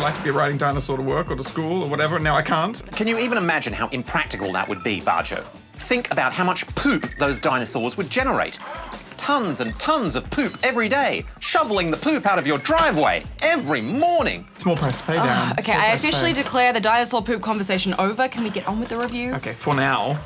I'd like to be riding dinosaur to work or to school or whatever, and now I can't. Can you even imagine how impractical that would be, Barjo? Think about how much poop those dinosaurs would generate. Tons and tons of poop every day, shoveling the poop out of your driveway every morning. It's more price to pay, down. Okay, I officially declare the dinosaur poop conversation over. Can we get on with the review? Okay, for now.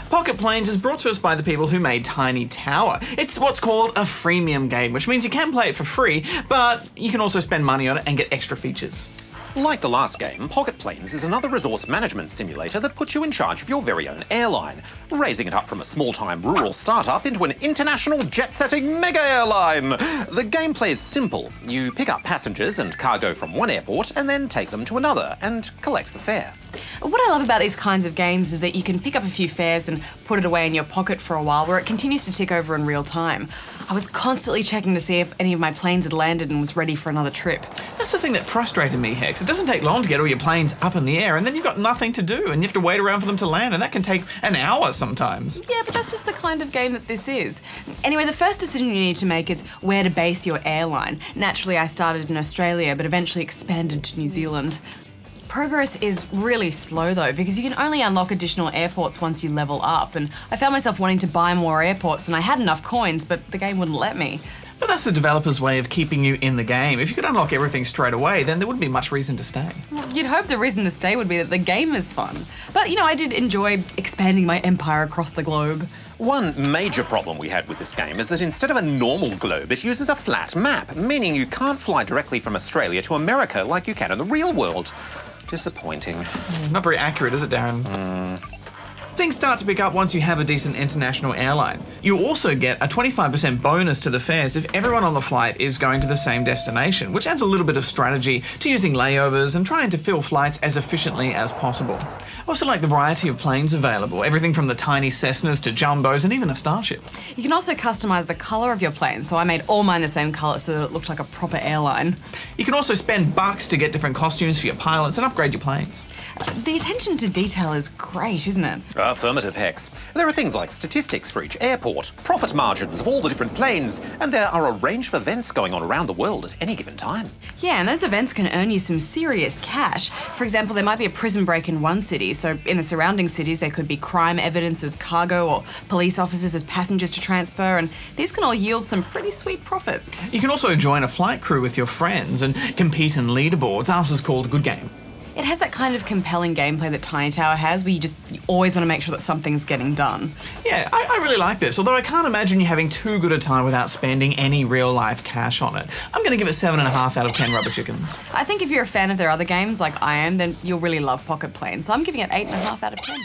Pocket Planes is brought to us by the people who made Tiny Tower. It's what's called a freemium game, which means you can play it for free, but you can also spend money on it and get extra features. Like the last game, Pocket Planes is another resource management simulator that puts you in charge of your very own airline, raising it up from a small-time rural startup into an international jet-setting mega-airline. The gameplay is simple. You pick up passengers and cargo from one airport and then take them to another and collect the fare. What I love about these kinds of games is that you can pick up a few fares and put it away in your pocket for a while where it continues to tick over in real time. I was constantly checking to see if any of my planes had landed and was ready for another trip. That's the thing that frustrated me, Hex. It doesn't take long to get all your planes up in the air, and then you've got nothing to do, and you have to wait around for them to land, and that can take an hour sometimes. Yeah, but that's just the kind of game that this is. Anyway, the first decision you need to make is where to base your airline. Naturally, I started in Australia, but eventually expanded to New Zealand. Progress is really slow though, because you can only unlock additional airports once you level up, and I found myself wanting to buy more airports, and I had enough coins, but the game wouldn't let me. But that's the developer's way of keeping you in the game. If you could unlock everything straight away, then there wouldn't be much reason to stay. Well, you'd hope the reason to stay would be that the game is fun. But, you know, I did enjoy expanding my empire across the globe. One major problem we had with this game is that instead of a normal globe, it uses a flat map, meaning you can't fly directly from Australia to America like you can in the real world. Disappointing. Not very accurate, is it, Darren? Things start to pick up once you have a decent international airline. You also get a 25% bonus to the fares if everyone on the flight is going to the same destination, which adds a little bit of strategy to using layovers and trying to fill flights as efficiently as possible. I also like the variety of planes available, everything from the tiny Cessnas to Jumbos and even a Starship. You can also customise the colour of your plane, so I made all mine the same colour so that it looked like a proper airline. You can also spend bucks to get different costumes for your pilots and upgrade your planes. The attention to detail is great, isn't it? Affirmative, Hex. There are things like statistics for each airport, profit margins of all the different planes, and there are a range of events going on around the world at any given time. Yeah, and those events can earn you some serious cash. For example, there might be a prison break in one city, so in the surrounding cities there could be crime evidence as cargo or police officers as passengers to transfer, and these can all yield some pretty sweet profits. You can also join a flight crew with your friends and compete in leaderboards. Ours is called Good Game. It has that kind of compelling gameplay that Tiny Tower has, where you always want to make sure that something's getting done. Yeah, I really like this, although I can't imagine you having too good a time without spending any real-life cash on it. I'm going to give it 7.5 out of 10 rubber chickens. I think if you're a fan of their other games, like I am, then you'll really love Pocket Planes, so I'm giving it 8.5 out of 10.